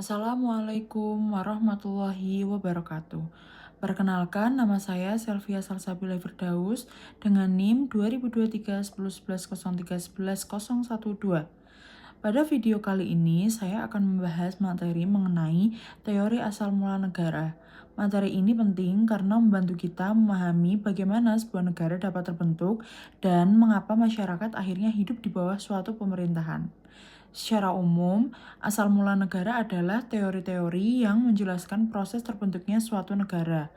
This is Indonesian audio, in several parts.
Assalamualaikum warahmatullahi wabarakatuh. Perkenalkan, nama saya Selvia Salsabila Firdaus dengan NIM 2023 1011 03 11 012. Pada video kali ini, saya akan membahas materi mengenai teori asal mula negara. Materi ini penting karena membantu kita memahami bagaimana sebuah negara dapat terbentuk dan mengapa masyarakat akhirnya hidup di bawah suatu pemerintahan. Secara umum, asal mula negara adalah teori-teori yang menjelaskan proses terbentuknya suatu negara.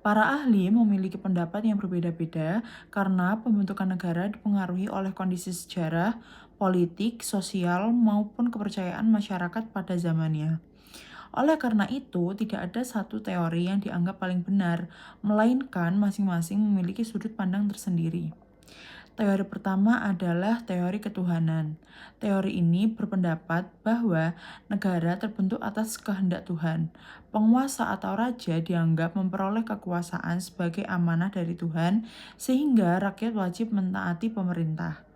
Para ahli memiliki pendapat yang berbeda-beda karena pembentukan negara dipengaruhi oleh kondisi sejarah, politik, sosial, maupun kepercayaan masyarakat pada zamannya. Oleh karena itu, tidak ada satu teori yang dianggap paling benar, melainkan masing-masing memiliki sudut pandang tersendiri. Teori pertama adalah teori ketuhanan. Teori ini berpendapat bahwa negara terbentuk atas kehendak Tuhan. Penguasa atau raja dianggap memperoleh kekuasaan sebagai amanah dari Tuhan, sehingga rakyat wajib mentaati pemerintah.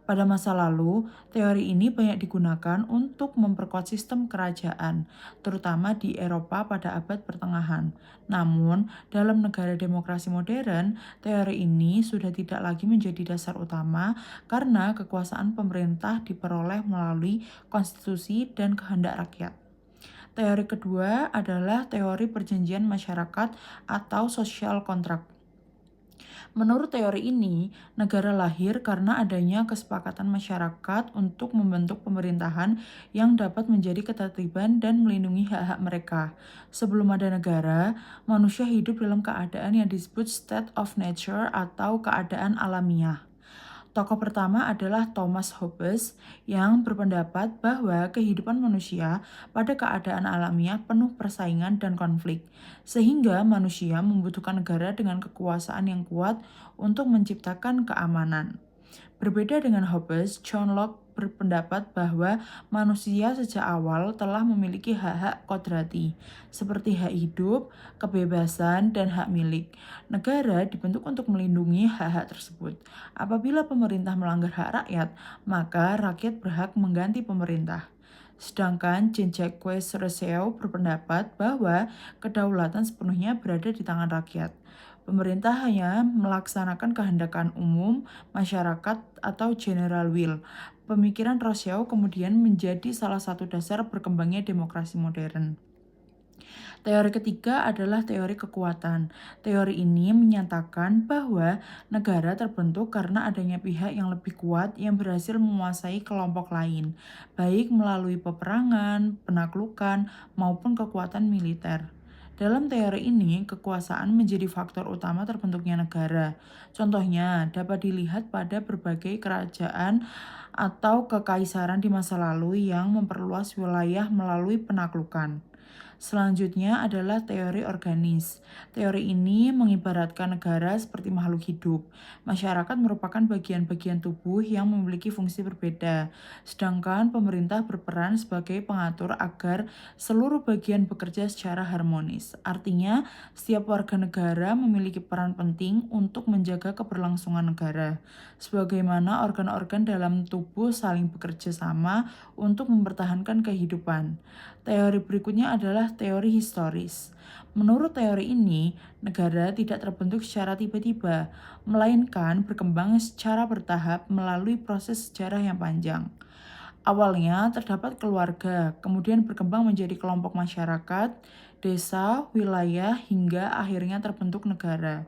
Pada masa lalu, teori ini banyak digunakan untuk memperkuat sistem kerajaan, terutama di Eropa pada abad pertengahan. Namun, dalam negara demokrasi modern, teori ini sudah tidak lagi menjadi dasar utama karena kekuasaan pemerintah diperoleh melalui konstitusi dan kehendak rakyat. Teori kedua adalah teori perjanjian masyarakat atau social contract. Menurut teori ini, negara lahir karena adanya kesepakatan masyarakat untuk membentuk pemerintahan yang dapat menjadi ketertiban dan melindungi hak-hak mereka. Sebelum ada negara, manusia hidup dalam keadaan yang disebut state of nature atau keadaan alamiah. Tokoh pertama adalah Thomas Hobbes yang berpendapat bahwa kehidupan manusia pada keadaan alamiah penuh persaingan dan konflik, sehingga manusia membutuhkan negara dengan kekuasaan yang kuat untuk menciptakan keamanan. Berbeda dengan Hobbes, John Locke berpendapat bahwa manusia sejak awal telah memiliki hak-hak kodrati, seperti hak hidup, kebebasan, dan hak milik. Negara dibentuk untuk melindungi hak-hak tersebut. Apabila pemerintah melanggar hak rakyat, maka rakyat berhak mengganti pemerintah. Sedangkan Jean-Jacques Rousseau berpendapat bahwa kedaulatan sepenuhnya berada di tangan rakyat. Pemerintah hanya melaksanakan kehendak umum masyarakat atau general will. Pemikiran Rousseau kemudian menjadi salah satu dasar berkembangnya demokrasi modern. Teori ketiga adalah teori kekuatan. Teori ini menyatakan bahwa negara terbentuk karena adanya pihak yang lebih kuat yang berhasil menguasai kelompok lain, baik melalui peperangan, penaklukan, maupun kekuatan militer. Dalam teori ini, kekuasaan menjadi faktor utama terbentuknya negara. Contohnya dapat dilihat pada berbagai kerajaan atau kekaisaran di masa lalu yang memperluas wilayah melalui penaklukan. Selanjutnya adalah teori organis. Teori ini mengibaratkan negara seperti makhluk hidup. Masyarakat merupakan bagian-bagian tubuh yang memiliki fungsi berbeda, sedangkan pemerintah berperan sebagai pengatur agar seluruh bagian bekerja secara harmonis. Artinya, setiap warga negara memiliki peran penting untuk menjaga keberlangsungan negara, sebagaimana organ-organ dalam tubuh saling bekerja sama untuk mempertahankan kehidupan. Teori berikutnya adalah teori historis. Menurut teori ini, negara tidak terbentuk secara tiba-tiba, melainkan berkembang secara bertahap melalui proses sejarah yang panjang. Awalnya terdapat keluarga, kemudian berkembang menjadi kelompok masyarakat, desa, wilayah, hingga akhirnya terbentuk negara.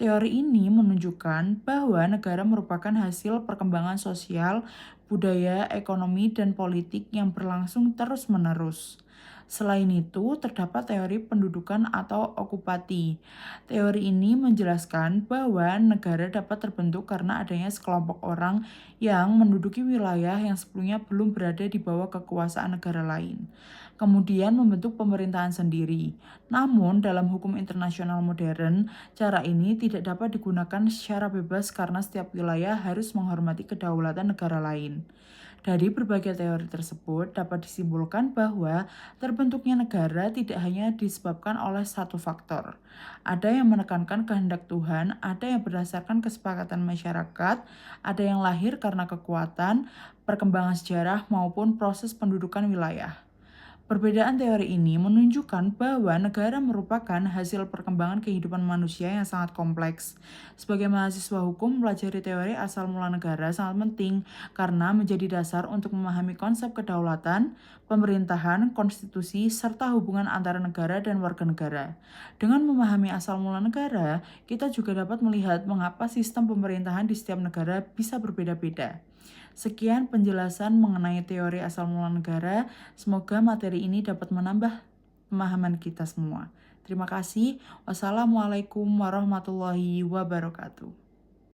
Teori ini menunjukkan bahwa negara merupakan hasil perkembangan sosial, budaya, ekonomi, dan politik yang berlangsung terus-menerus. Selain itu, terdapat teori pendudukan atau okupasi. Teori ini menjelaskan bahwa negara dapat terbentuk karena adanya sekelompok orang yang menduduki wilayah yang sebelumnya belum berada di bawah kekuasaan negara lain, kemudian membentuk pemerintahan sendiri. Namun, dalam hukum internasional modern, cara ini tidak dapat digunakan secara bebas karena setiap wilayah harus menghormati kedaulatan negara lain. Dari berbagai teori tersebut dapat disimpulkan bahwa terbentuknya negara tidak hanya disebabkan oleh satu faktor. Ada yang menekankan kehendak Tuhan, ada yang berdasarkan kesepakatan masyarakat, ada yang lahir karena kekuatan, perkembangan sejarah, maupun proses pendudukan wilayah. Perbedaan teori ini menunjukkan bahwa negara merupakan hasil perkembangan kehidupan manusia yang sangat kompleks. Sebagai mahasiswa hukum, mempelajari teori asal mula negara sangat penting karena menjadi dasar untuk memahami konsep kedaulatan, pemerintahan, konstitusi, serta hubungan antara negara dan warga negara. Dengan memahami asal mula negara, kita juga dapat melihat mengapa sistem pemerintahan di setiap negara bisa berbeda-beda. Sekian penjelasan mengenai teori asal mula negara. Semoga materi ini dapat menambah pemahaman kita semua. Terima kasih. Wassalamualaikum warahmatullahi wabarakatuh.